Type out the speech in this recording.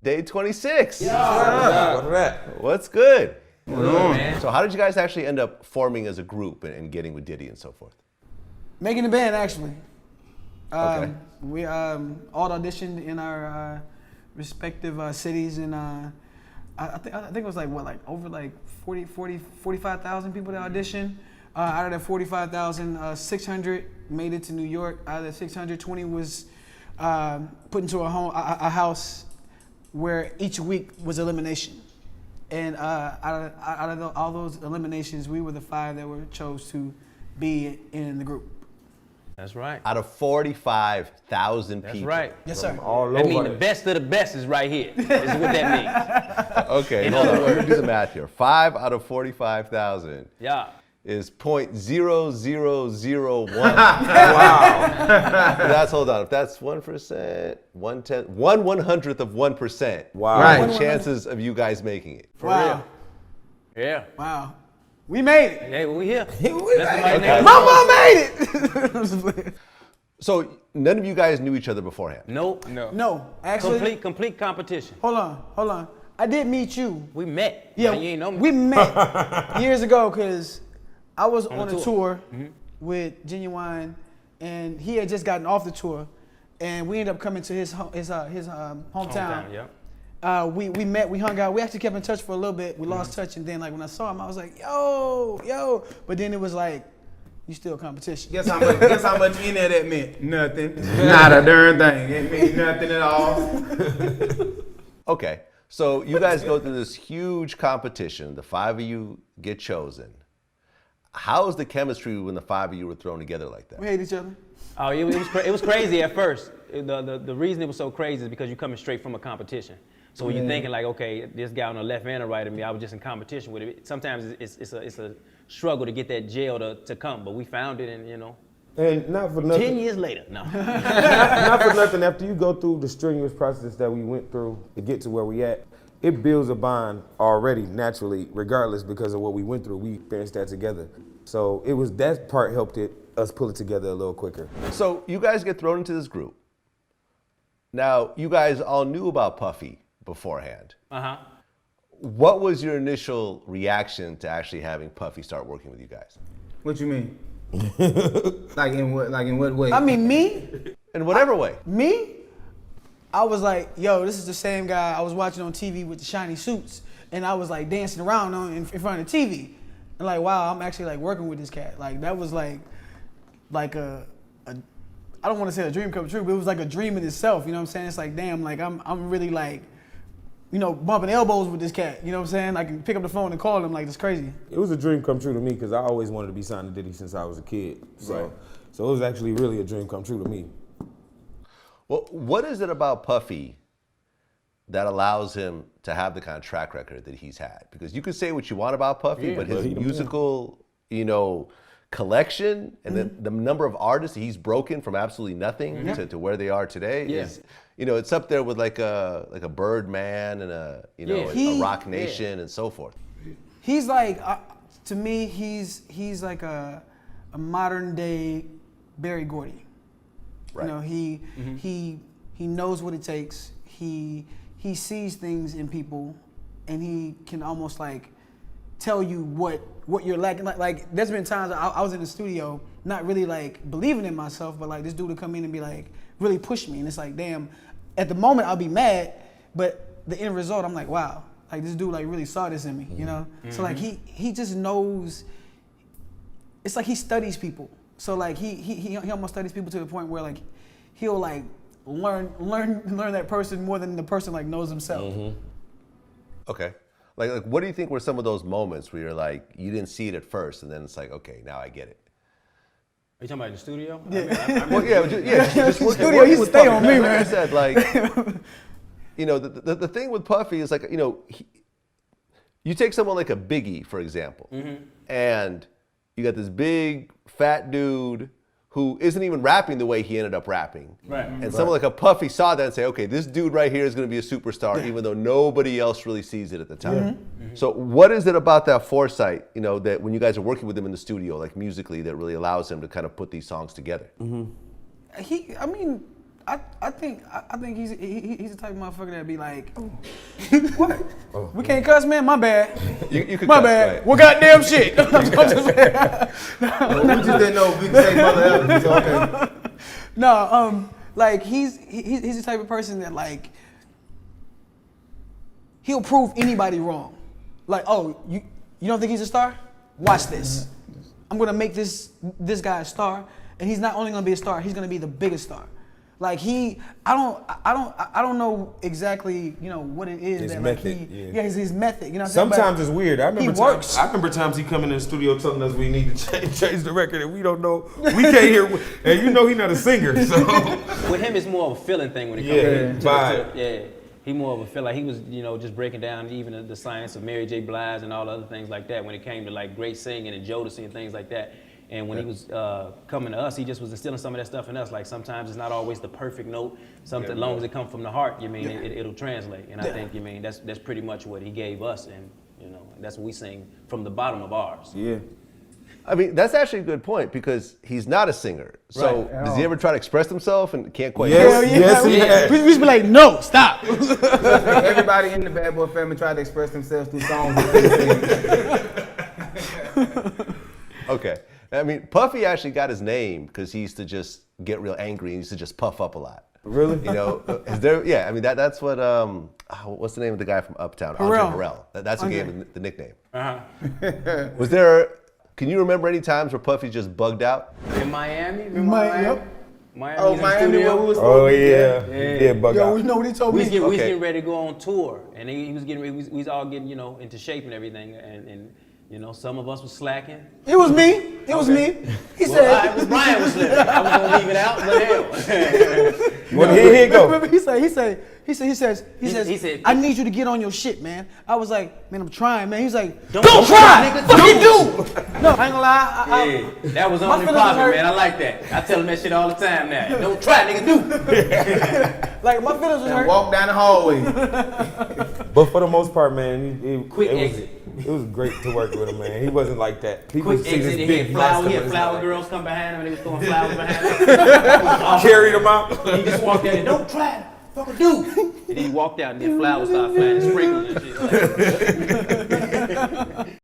Day26. Yeah. What's good? Man. So how did you guys actually end up forming as a group and getting with Diddy and so forth? Making the band, actually. Okay. We all auditioned in our respective cities, and I think it was over 45,000 people that auditioned. Out of that 45,000, 600 made it to New York. Out of that 620 was put into a house where each week was elimination. And out of all those eliminations, we were the 5 that were chose to be in the group. That's right. Out of 45,000 people. That's right. Yes, sir. That means the best of the best is right here. Is what that means. Okay, hold on. Let me do the math here. 5 out of 45,000 Yeah. is 0.0001. Wow. Hold on. If that's 1%, 1/10, 1/100th of 1%. Wow. Right. The chances of you guys making it. For Wow. real. Yeah. Wow. We made it. Hey, we here. Okay. My mom made it. So none of you guys knew each other beforehand. Nope. No, actually. Complete competition. Hold on. I did meet you. We met. Yeah, Now, you ain't know me. we met years ago because I was on a a tour with Genuine, and he had just gotten off the tour, and we ended up coming to his hometown. Yeah. We met, we hung out. We actually kept in touch for a little bit. We lost touch, and then when I saw him, I was like, yo. But then it was like, you still competition. Guess how much in there that meant? Nothing. Not a darn thing. It meant nothing at all. Okay, so you guys go through this huge competition. The 5 of you get chosen. How's the chemistry when the 5 of you were thrown together like that? We hate each other. Oh, it was crazy at first. The reason it was so crazy is because you're coming straight from a competition. So when you're thinking like, okay, this guy on the left and the right of me, I was just in competition with it. Sometimes it's a struggle to get that gel to come, but we found it, and And not for nothing. 10 years later, no. Not for nothing. After you go through the strenuous process that we went through to get to where we at, it builds a bond already naturally, regardless because of what we went through. We experienced that together. So it was that part helped us pull it together a little quicker. So you guys get thrown into this group. Now, you guys all knew about Puffy beforehand. Uh-huh. What was your initial reaction to actually having Puffy start working with you guys? What you mean? Like in what way? I mean, me? In whatever way. Me? I was like, yo, this is the same guy I was watching on TV with the shiny suits, and I was like dancing around in front of the TV. And like, wow, I'm actually like working with this cat. Like that was like a I don't want to say a dream come true, but it was like a dream in itself. You know what I'm saying? It's like, damn, like I'm really like, bumping elbows with this cat. You know what I'm saying? I can pick up the phone and call him. Like, that's crazy. It was a dream come true to me because I always wanted to be signed to Diddy since I was a kid. So, Right. so it was actually really a dream come true to me. Well, what is it about Puffy that allows him to have the kind of track record that he's had? Because you could say what you want about Puffy, but his musical, collection and the number of artists that he's broken from absolutely nothing to where they are today is, it's up there with like a Birdman and a Rock Nation and so forth. He's like, to me, he's like a modern day Berry Gordy. Right. He knows what it takes. He sees things in people, and he can almost like tell you what you're lacking. Like there's been times I was in the studio not really like believing in myself, but like this dude would come in and be like really push me, and it's like, damn. At the moment I'll be mad, but the end result I'm like, wow, like this dude like really saw this in me, So like he just knows. It's like he studies people. So like he almost studies people to the point where like he'll like learn that person more than the person like knows himself. Okay. Like what do you think were some of those moments where you're like, you didn't see it at first, and then it's like, okay, now I get it? Are you talking about in the studio? Yeah. Just working, Studio, he with stay Puffy. on me, Like man. I said, like, the thing with Puffy is like, you take someone like a Biggie, for example, and you got this big fat dude who isn't even rapping the way he ended up rapping. Right. And someone like a Puffy saw that and say, okay, this dude right here is going to be a superstar, even though nobody else really sees it at the time. So what is it about that foresight, that when you guys are working with him in the studio, like musically, that really allows him to kind of put these songs together? I think he's the type of motherfucker that'd be like, what? Oh. We can't cuss, man. My bad. You could My cuss, bad. right? Well, goddamn shit. We just didn't know if we could say mother ever. So okay. No, like he's the type of person that like he'll prove anybody wrong. Like, oh, you don't think he's a star? Watch this. I'm gonna make this guy a star, and he's not only gonna be a star, he's gonna be the biggest star. Like I don't know exactly, what it is His that method, like yeah. his method. You know what I'm saying? Sometimes it's weird. I remember works. times he coming in the studio telling us we need to change the record and we don't know. We can't hear. And he's not a singer. So With him, it's more of a feeling thing when it comes vibe. yeah. He more of a feel like he was, just breaking down even the science of Mary J. Blige and all the other things like that when it came to like great singing and Jodeci and things like that. And when he was coming to us, he just was instilling some of that stuff in us. Like sometimes it's not always the perfect note. Something, as long as it comes from the heart, it'll translate. And I think, that's pretty much what he gave us, and that's what we sing from the bottom of ours. Yeah. I mean, that's actually a good point because he's not a singer. So does he ever try to express himself and can't quite? Yes, he has. We used to be like, no, stop. Everybody in the Bad Boy family tried to express themselves through songs. Okay. I mean, Puffy actually got his name because he used to just get real angry and he used to just puff up a lot. Really? Is there? Yeah. I mean, that's what. What's the name of the guy from Uptown? Andre Harrell. That's who gave him the nickname. Was there? Can you remember any times where Puffy just bugged out? In Miami? Remember Miami? Yep. Miami, Oh, Miami, where we was Oh yeah. Yeah, bug Yo, out. you know what he told We me? was getting ready to go on tour, and he was getting ready, we was all getting, into shape and everything, and some of us was slacking. It was me. It was me. He said. Brian was slipping. I was gonna leave it out, but hell. Well, here you go. Remember, he says, I need you to get on your shit, man. I was like, man, I'm trying, man. He's like, don't try, nigga. Fucking do. No, I ain't gonna lie. That was my on the feelings popping, hurt. man. I like that. I tell him that shit all the time now. Don't try, nigga, do. Like my feelings was hurt. Walk down the hallway. But for the most part, man, Quick it exit. It was great to work with him, man. He wasn't like that. People Quick see this exit. He big had mask flower girls come behind him, and they was throwing flowers behind him. carried him out. He just walked out and don't try, fucking do. And then he walked out and then flowers started flying and sprinkles and shit.